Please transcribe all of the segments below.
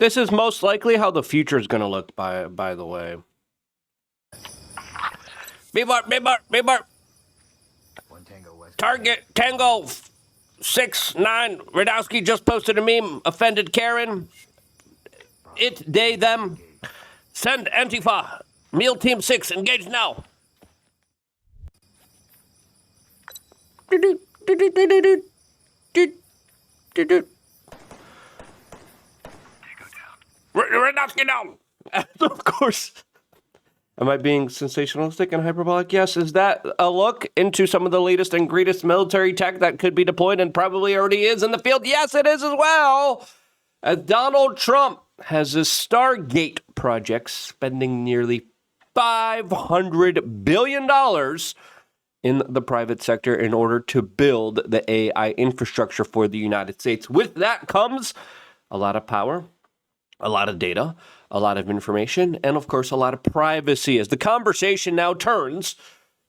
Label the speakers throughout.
Speaker 1: This is most likely how the future is going to look, by the way. Beaver. Target Tango 6-9. Radowski just posted a meme. Offended Karen. It, they, them. Send Antifa. Meal Team 6, engage now. Radowski down. Of course. Am I being sensationalistic and hyperbolic? Yes. Is that a look into some of the latest and greatest military tech that could be deployed and probably already is in the field? Yes, it is as well. As Donald Trump has his Stargate project spending nearly $500 billion in the private sector in order to build the AI infrastructure for the United States. With that comes a lot of power, a lot of data, a lot of information, and of course, a lot of privacy. As the conversation now turns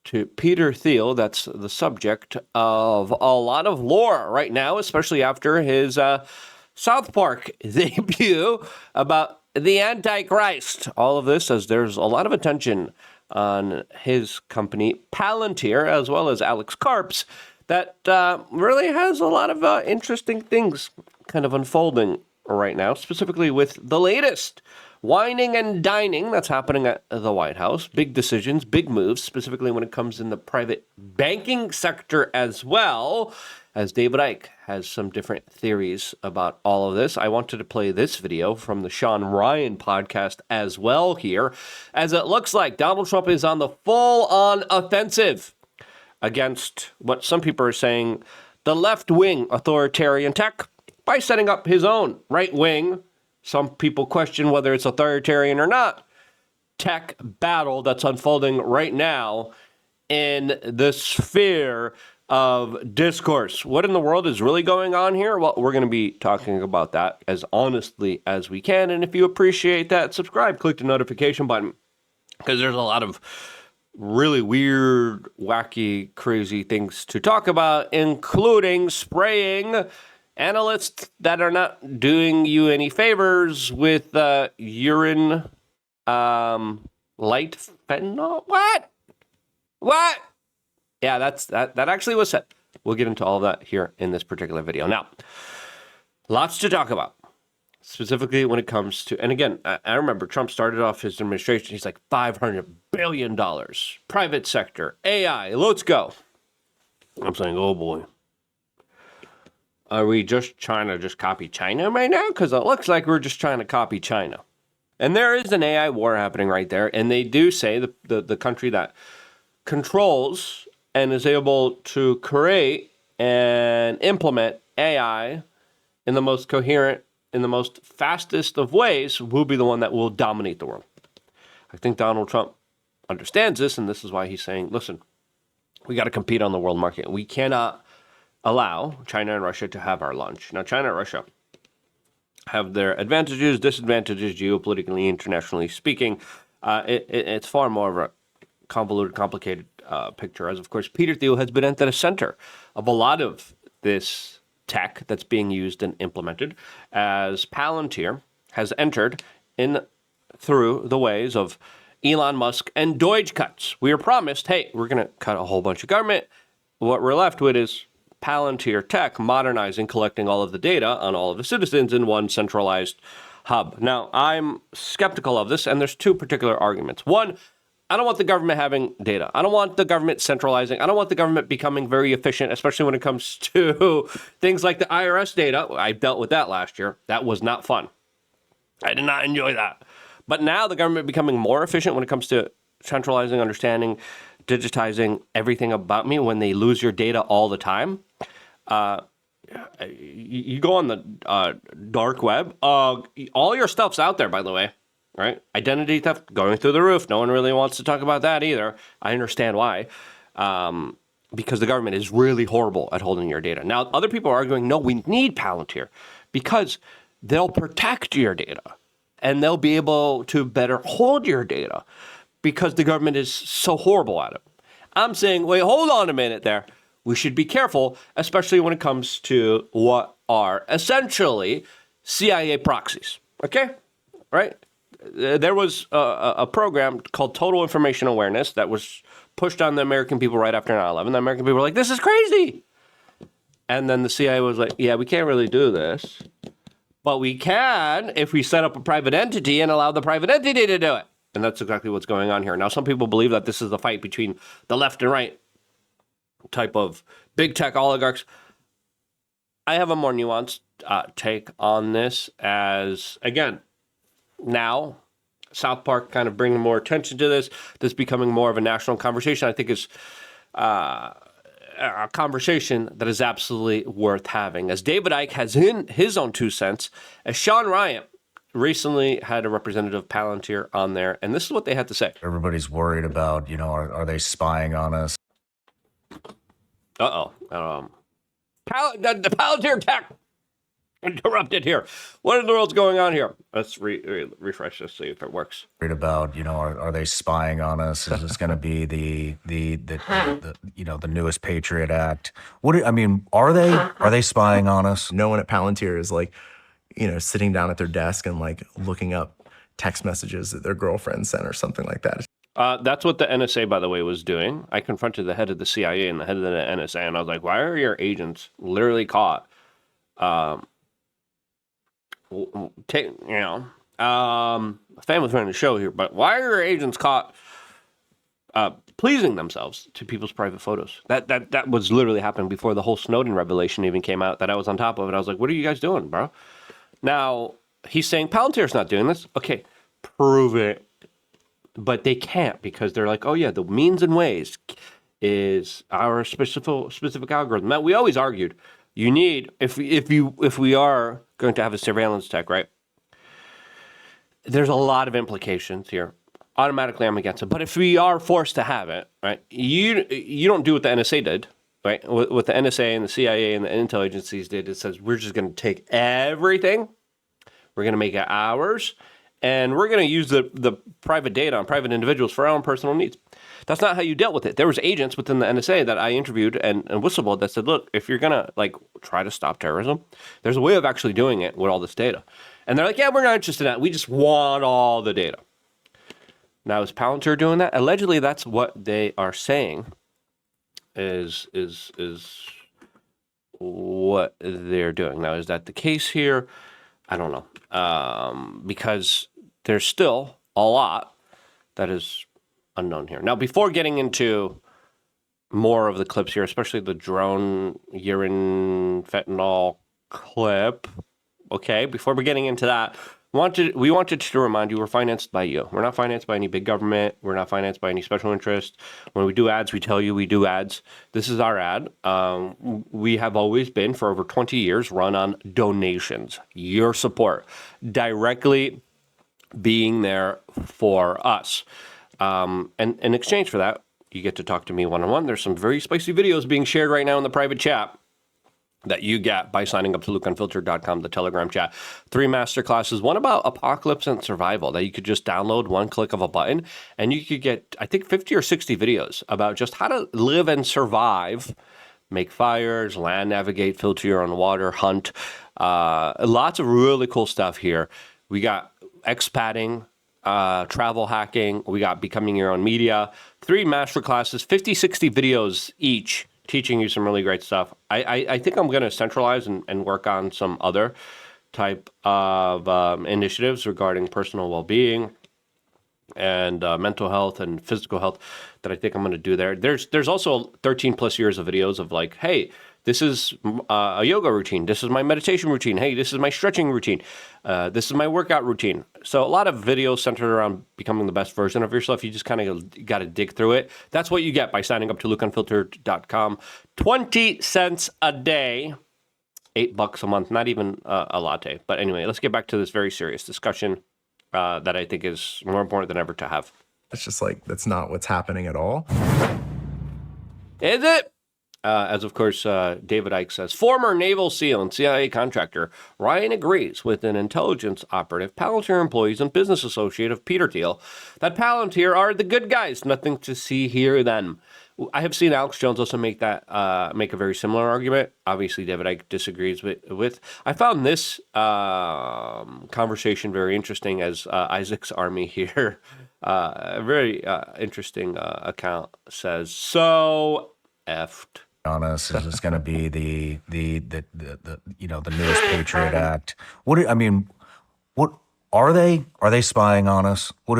Speaker 1: to Peter Thiel, that's the subject of a lot of lore right now, especially after his South Park debut about the Antichrist. All of this as there's a lot of attention on his company, Palantir, as well as Alex Karp's, that really has a lot of interesting things kind of unfolding right now, specifically with the latest whining and dining that's happening at the White House. Big decisions, big moves, specifically when it comes in the private banking sector as well, as David Icke has some different theories about all of this. I wanted to play this video from the Sean Ryan podcast as well here, as it looks like Donald Trump is on the full-on offensive against what some people are saying, the left-wing authoritarian tech, by setting up his own right-wing, some people question whether it's authoritarian or not, tech battle that's unfolding right now in the sphere of discourse. What in the world is really going on here? Well, we're going to be talking about that as honestly as we can. And if you appreciate that, subscribe, click the notification button, because there's a lot of really weird, wacky, crazy things to talk about, including spraying analysts that are not doing you any favors with urine light fentanyl. What? Yeah, that actually was said. We'll get into all of that here in this particular video. Now, lots to talk about, specifically when it comes to, and again, I remember Trump started off his administration, he's like $500 billion, private sector, AI, let's go. I'm saying, oh boy. Are we just trying to just copy China right now? Because it looks like we're just trying to copy China. And there is an AI war happening right there. And they do say the country that controls and is able to create and implement AI in the most coherent, in the most fastest of ways, will be the one that will dominate the world. I think Donald Trump understands this, and this is why he's saying, listen, we got to compete on the world market. We cannot allow China and Russia to have our lunch. Now, China and Russia have their advantages, disadvantages, geopolitically, internationally speaking. It's far more of a convoluted, complicated picture, as of course Peter Thiel has been at the center of a lot of this tech that's being used and implemented, as Palantir has entered in through the ways of Elon Musk and Doge cuts. We were promised, hey, we're going to cut a whole bunch of government. What we're left with is Palantir tech modernizing, collecting all of the data on all of the citizens in one centralized hub. Now, I'm skeptical of this, and there's two particular arguments. One, I don't want the government having data. I don't want the government centralizing. I don't want the government becoming very efficient, especially when it comes to things like the IRS data. I dealt with that last year. That was not fun. I did not enjoy that. But now the government becoming more efficient when it comes to centralizing, understanding, digitizing everything about me when they lose your data all the time. You go on the dark web. All your stuff's out there, by the way. Right? Identity theft going through the roof. No one really wants to talk about that either. I understand why. Because the government is really horrible at holding your data. Now, other people are arguing, no, we need Palantir because they'll protect your data and they'll be able to better hold your data because the government is so horrible at it. I'm saying, wait, hold on a minute there. We should be careful, especially when it comes to what are essentially CIA proxies. Okay, right? There was a program called Total Information Awareness that was pushed on the American people right after 9/11. The American people were like, this is crazy. And then the CIA was like, yeah, we can't really do this. But we can if we set up a private entity and allow the private entity to do it. And that's exactly what's going on here. Now, some people believe that this is a fight between the left and right type of big tech oligarchs. I have a more nuanced take on this as, again, now South Park kind of bringing more attention to this. This becoming more of a national conversation, I think is a conversation that is absolutely worth having. As David Icke has in his own 2 cents, as Sean Ryan recently had a representative Palantir on there, and this is what they had to say.
Speaker 2: Everybody's worried about, are they spying on us?
Speaker 1: The Palantir tech interrupted here. What in the world's going on here? Let's refresh this, see if it works.
Speaker 2: Worried about, are they spying on us? Is this going to be the newest Patriot Act? Are they spying on us?
Speaker 3: No one at Palantir is sitting down at their desk and looking up text messages that their girlfriend sent or something like that.
Speaker 1: That's what the NSA, by the way, was doing. I confronted the head of the CIA and the head of the NSA, and I was like, why are your agents literally caught? Family friend of the show here, but why are your agents caught pleasing themselves to people's private photos? That was literally happening before the whole Snowden revelation even came out that I was on top of it. I was like, what are you guys doing, bro? Now, he's saying Palantir's not doing this. Okay, prove it. But they can't because they're like, oh yeah, the means and ways is our specific algorithm. Now, we always argued you need if we are going to have a surveillance tech, right? There's a lot of implications here. Automatically, I'm against it. But if we are forced to have it, right, you don't do what the NSA did, right? What the NSA and the CIA and the intel agencies did, it says we're just going to take everything, we're going to make it ours, and we're going to use the private data on private individuals for our own personal needs. That's not how you dealt with it. There was agents within the NSA that I interviewed and whistleblowed that said, look, if you're going to try to stop terrorism, there's a way of actually doing it with all this data. And they're like, yeah, we're not interested in that. We just want all the data. Now, is Palantir doing that? Allegedly, that's what they are saying is what they're doing. Now, is that the case here? I don't know. Because there's still a lot that is unknown here. Now, before getting into more of the clips here, especially the drone urine fentanyl clip, okay, before we're getting into that, we wanted to remind you we're financed by you. We're not financed by any big government. We're not financed by any special interest. When we do ads, we tell you we do ads. This is our ad. We have always been, for over 20 years, run on donations, your support, directly being there for us. And in exchange for that, you get to talk to me one-on-one. There's some very spicy videos being shared right now in the private chat that you get by signing up to lukeunfiltered.com, the Telegram chat. 3 masterclasses, one about apocalypse and survival that you could just download one click of a button, and you could get, I think, 50 or 60 videos about just how to live and survive, make fires, land navigate, filter your own water, hunt. Lots of really cool stuff here. We got expatting, travel hacking. We got becoming your own media. 3 masterclasses, 50, 60 videos each, teaching you some really great stuff. I think I'm going to centralize and work on some other type of initiatives regarding personal well-being and mental health and physical health that I think I'm going to do there. There's also 13 plus years of videos of hey, this is a yoga routine. This is my meditation routine. Hey, this is my stretching routine. This is my workout routine. So a lot of videos centered around becoming the best version of yourself. You just kind of got to dig through it. That's what you get by signing up to lukeunfiltered.com. 20 cents a day, $8 a month, not even a latte. But anyway, let's get back to this very serious discussion that I think is more important than ever to have.
Speaker 3: It's just that's not what's happening at all.
Speaker 1: Is it? As of course, David Icke says, former Naval SEAL and CIA contractor Ryan agrees with an intelligence operative, Palantir employees, and business associate of Peter Thiel that Palantir are the good guys. Nothing to see here then. I have seen Alex Jones also make a very similar argument. Obviously, David Icke disagrees with. I found this conversation very interesting as Isaac's Army here, a very interesting account says, so effed.
Speaker 2: On us? Is this going to be the the newest Patriot Act? What are they? Are they spying on us? What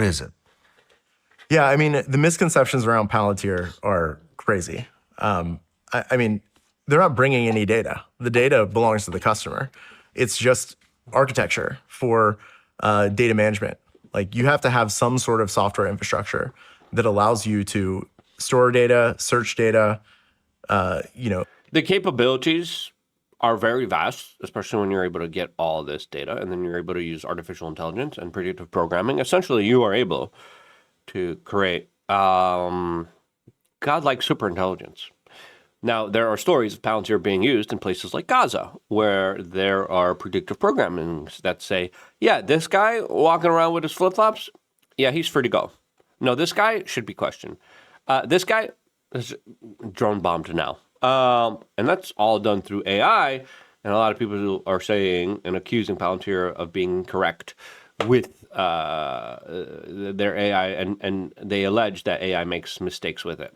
Speaker 2: is it?
Speaker 3: Yeah, I mean, the misconceptions around Palantir are crazy. I mean, they're not bringing any data. The data belongs to the customer. It's just architecture for data management. Like, you have to have some sort of software infrastructure that allows you to store data, search data,
Speaker 1: The capabilities are very vast, especially when you're able to get all this data, and then you're able to use artificial intelligence and predictive programming. Essentially, you are able to create godlike superintelligence. Now, there are stories of Palantir being used in places like Gaza, where there are predictive programmings that say, yeah, this guy walking around with his flip-flops, yeah, he's free to go. No, this guy should be questioned. This guy is drone bombed now. And that's all done through AI. And a lot of people are saying and accusing Palantir of being correct with their AI, and they allege that AI makes mistakes with it.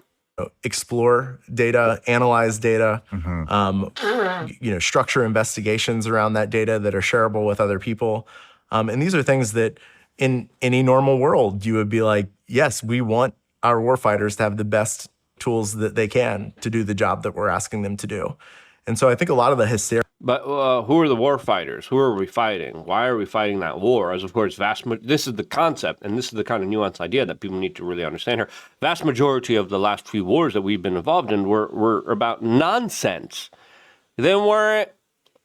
Speaker 3: explore data, analyze data, structure investigations around that data that are shareable with other people. And these are things that in any normal world, you would be like, yes, we want our warfighters to have the best tools that they can to do the job that we're asking them to do. And so I think a lot of the hysteria.
Speaker 1: But who are the war fighters? Who are we fighting? Why are we fighting that war? As of course, this is the concept, and this is the kind of nuanced idea that people need to really understand here. Vast majority of the last few wars that we've been involved in were about nonsense. They weren't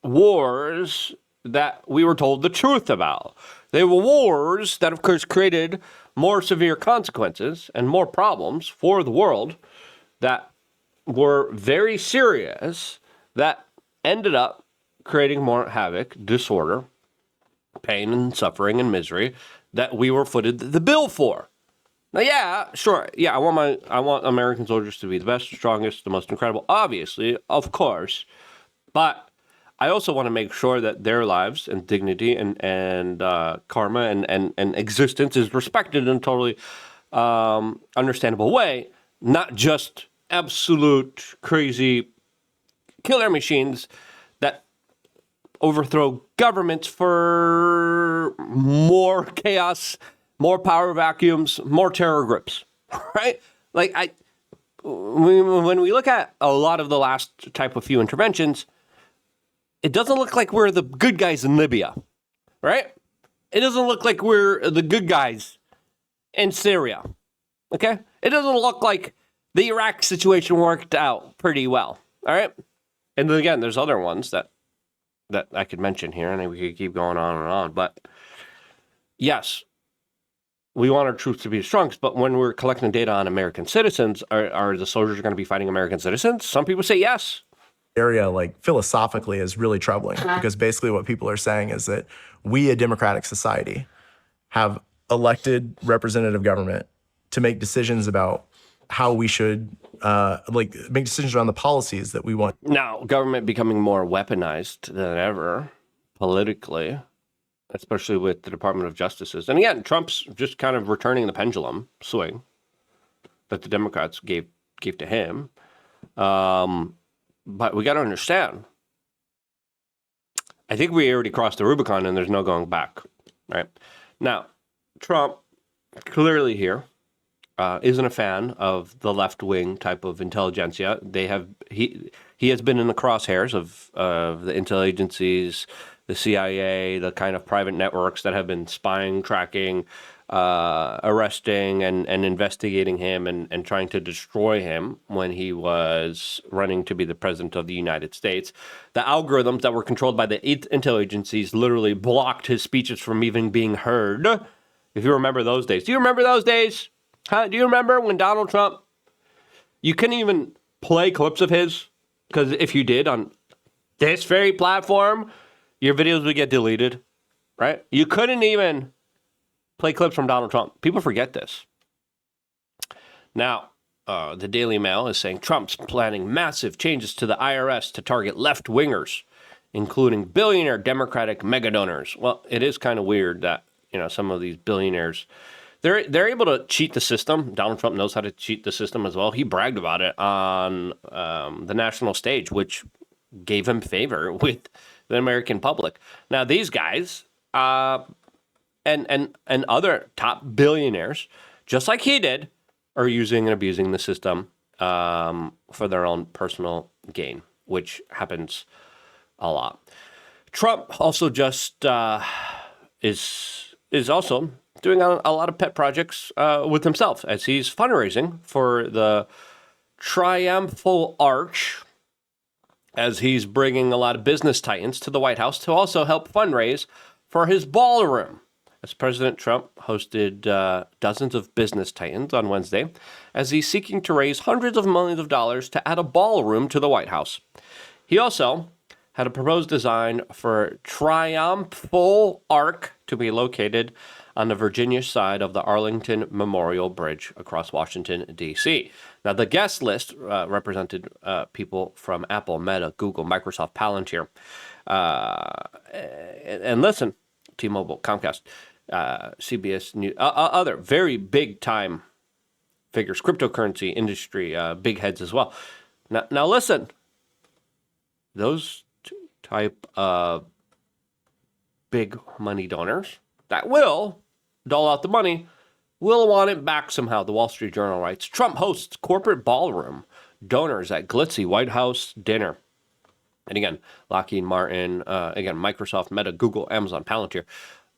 Speaker 1: wars that we were told the truth about. They were wars that, of course, created more severe consequences and more problems for the world that were very serious, that ended up creating more havoc, disorder, pain and suffering and misery that we were footed the bill for. Now, yeah, sure. Yeah, I want American soldiers to be the best, the strongest, the most incredible, obviously, of course. But I also want to make sure that their lives and dignity and karma and existence is respected in a totally understandable way, not just absolute crazy killer machines that overthrow governments for more chaos, more power vacuums, more terror grips, right? Like when we look at a lot of the last type of few interventions, it doesn't look like we're the good guys in Libya, right? It doesn't look like we're the good guys in Syria, okay? It doesn't look like the Iraq situation worked out pretty well, all right? And then again, there's other ones that I could mention here, and we could keep going on and on. But yes, we want our troops to be the strongest. But when we're collecting data on American citizens, are the soldiers going to be fighting American citizens? Some people say yes.
Speaker 3: Area, like, philosophically is really troubling, because basically what people are saying is that we, a democratic society, have elected representative government to make decisions about how we should make decisions around the policies that we want.
Speaker 1: Now, government becoming more weaponized than ever politically, especially with the Department of Justices. And again, Trump's just kind of returning the pendulum swing that the Democrats gave to him. But we got to understand, I think we already crossed the Rubicon and there's no going back, right? Now, Trump clearly here isn't a fan of the left-wing type of intelligentsia. He has been in the crosshairs of the intel agencies, the CIA, the kind of private networks that have been spying, tracking, arresting, and investigating him and trying to destroy him when he was running to be the president of the United States. The algorithms that were controlled by the intel agencies literally blocked his speeches from even being heard. If you remember those days. Do you remember those days? Huh? Do you remember when Donald Trump, you couldn't even play clips of his? Because if you did on this very platform, your videos would get deleted, right? You couldn't even play clips from Donald Trump. People forget this. Now, the Daily Mail is saying Trump's planning massive changes to the IRS to target left-wingers, including billionaire Democratic mega donors. Well, it is kind of weird that, some of these billionaires, they're able to cheat the system. Donald Trump knows how to cheat the system as well. He bragged about it on the national stage, which gave him favor with the American public. Now, these guys and other top billionaires, just like he did, are using and abusing the system for their own personal gain, which happens a lot. Trump also just is also doing a lot of pet projects with himself as he's fundraising for the Triumphal Arch, as he's bringing a lot of business titans to the White House to also help fundraise for his ballroom. As President Trump hosted dozens of business titans on Wednesday, as he's seeking to raise hundreds of millions of dollars to add a ballroom to the White House. He also had a proposed design for Triumphal Arch to be located on the Virginia side of the Arlington Memorial Bridge across Washington, D.C. Now, the guest list represented people from Apple, Meta, Google, Microsoft, Palantir, and listen, T-Mobile, Comcast, CBS News, other very big-time figures, cryptocurrency industry, big heads as well. Now listen, those type of big money donors that will dole out the money will want it back somehow. The Wall Street Journal writes, Trump hosts corporate ballroom donors at glitzy White House dinner. And again, Lockheed Martin, Microsoft, Meta, Google, Amazon, Palantir,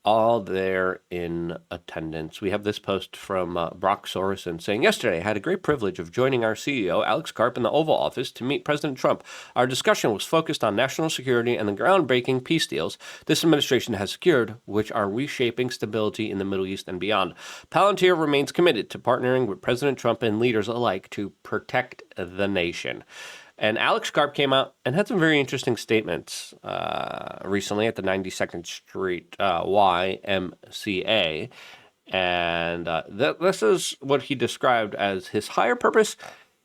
Speaker 1: all there in attendance. We have this post from Brock Sorensen saying, yesterday, I had a great privilege of joining our CEO, Alex Karp, in the Oval Office to meet President Trump. Our discussion was focused on national security and the groundbreaking peace deals this administration has secured, which are reshaping stability in the Middle East and beyond. Palantir remains committed to partnering with President Trump and leaders alike to protect the nation. And Alex Karp came out and had some very interesting statements recently at the 92nd Street YMCA. And this is what he described as his higher purpose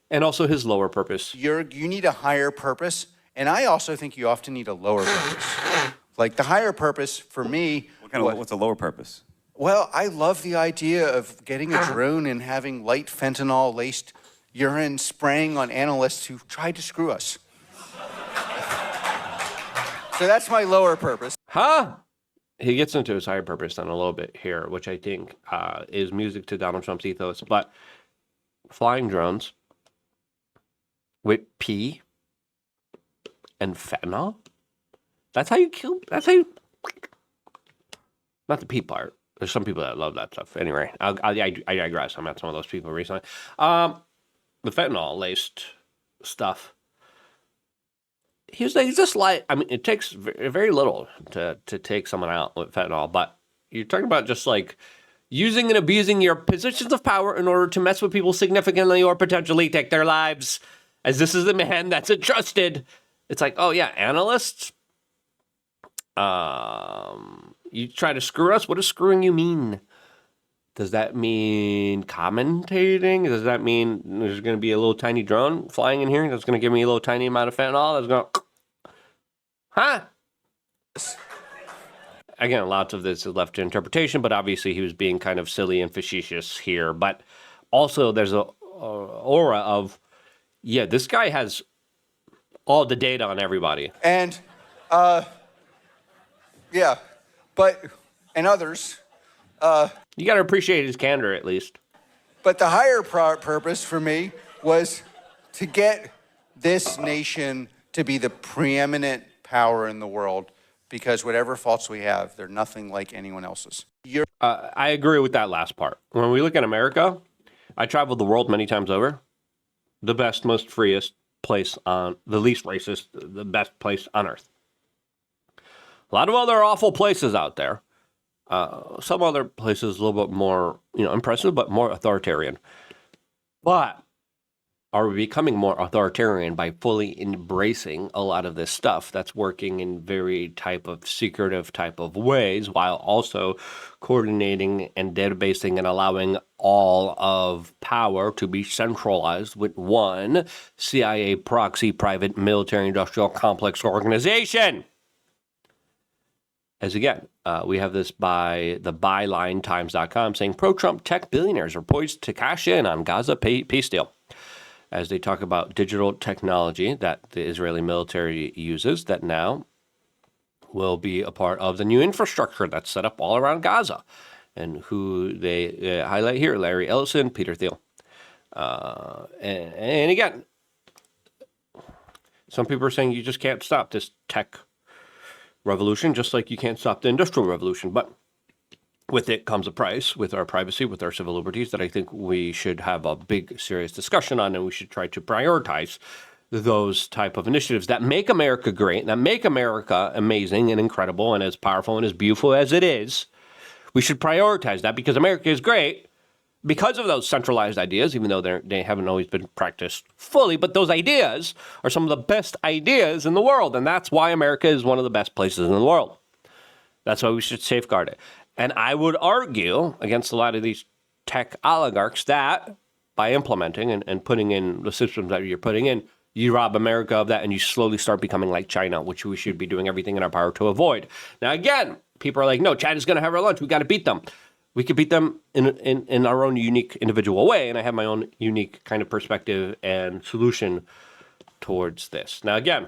Speaker 1: and also his lower purpose.
Speaker 4: You need a higher purpose, and I also think you often need a lower purpose. Like the higher purpose for me...
Speaker 5: What's a lower purpose?
Speaker 4: Well, I love the idea of getting a drone and having light fentanyl-laced urine spraying on analysts who tried to screw us. So that's my lower purpose.
Speaker 1: He gets into his higher purpose then a little bit here, which I think is music to Donald Trump's ethos. But flying drones with pee and fentanyl, that's how you kill, not the pee part. There's some people that love that stuff. Anyway, I digress. I met some of those people recently. The fentanyl-laced stuff. He's just like, it takes very little to take someone out with fentanyl, but you're talking about just like using and abusing your positions of power in order to mess with people significantly or potentially take their lives, as this is the man that's entrusted. It's like, oh yeah, analysts, you try to screw us? What does screwing you mean? Does that mean commentating? Does that mean there's going to be a little tiny drone flying in here that's going to give me a little tiny amount of fentanyl? That's going to... Again, lots of this is left to interpretation, but obviously he was being kind of silly and facetious here. But also there's a aura of, yeah, this guy has all the data on everybody.
Speaker 4: And, yeah, but, and others...
Speaker 1: You got to appreciate his candor, at least.
Speaker 4: But the higher purpose for me was to get this nation to be the preeminent power in the world, because whatever faults we have, they're nothing like anyone else's.
Speaker 1: I agree with that last part. When we look at America, I traveled the world many times over. The best, most freest place on, the least racist, the best place on earth. A lot of other awful places out there. Some other places a little bit more, impressive, but more authoritarian. But are we becoming more authoritarian by fully embracing a lot of this stuff that's working in very type of secretive type of ways, while also coordinating and databasing and allowing all of power to be centralized with one CIA proxy private military industrial complex organization? As again, we have this by the bylinetimes.com saying pro-Trump tech billionaires are poised to cash in on Gaza peace deal, as they talk about digital technology that the Israeli military uses that now will be a part of the new infrastructure that's set up all around Gaza. And who they highlight here, Larry Ellison, Peter Thiel. And again, some people are saying you just can't stop this tech revolution, just like you can't stop the industrial revolution. But with it comes a price, with our privacy, with our civil liberties, that I think we should have a big, serious discussion on, and we should try to prioritize those type of initiatives that make America great, that make America amazing and incredible and as powerful and as beautiful as it is. We should prioritize that because America is great because of those centralized ideas, even though they haven't always been practiced fully. But those ideas are some of the best ideas in the world, and that's why America is one of the best places in the world. That's why we should safeguard it. And I would argue against a lot of these tech oligarchs that by implementing and putting in the systems that you're putting in, you rob America of that and you slowly start becoming like China, which we should be doing everything in our power to avoid. Now, again, people are like, no, China's going to have our lunch. We got to beat them. We could beat them in our own unique individual way. And I have my own unique kind of perspective and solution towards this. Now, again,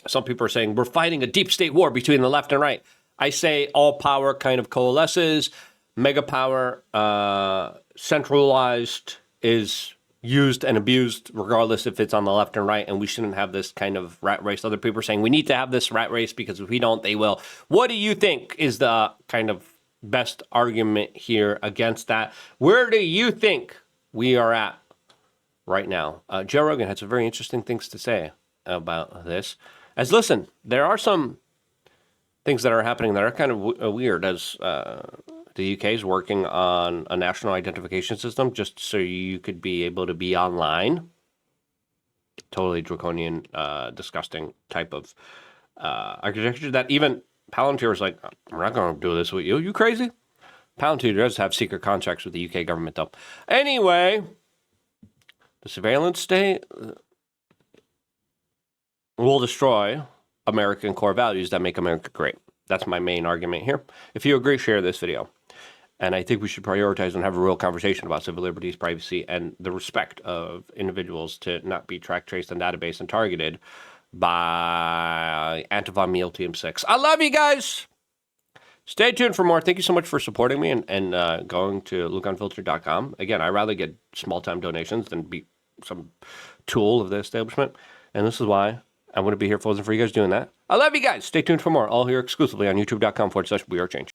Speaker 1: some people are saying we're fighting a deep state war between the left and right. I say all power kind of coalesces. Mega power, centralized, is used and abused regardless if it's on the left and right. And we shouldn't have this kind of rat race. Other people are saying we need to have this rat race because if we don't, they will. What do you think is the kind of best argument here against that? Where do you think we are at right now? Joe Rogan had some very interesting things to say about this. As listen, there are some things that are happening that are kind of weird, as the UK is working on a national identification system just so you could be able to be online. Totally draconian, disgusting type of architecture that even Palantir is like, we're not going to do this with you. You crazy? Palantir does have secret contracts with the UK government, though. Anyway, the surveillance state will destroy American core values that make America great. That's my main argument here. If you agree, share this video. And I think we should prioritize and have a real conversation about civil liberties, privacy, and the respect of individuals to not be tracked, traced, and database and targeted by Antifa Meal Team 6. I love you guys. Stay tuned for more. Thank you so much for supporting me and going to lukeunfiltered.com. Again, I'd rather get small-time donations than be some tool of the establishment. And this is why I'm going to be here for you guys doing that. I love you guys. Stay tuned for more. All here exclusively on youtube.com/WeAreChange.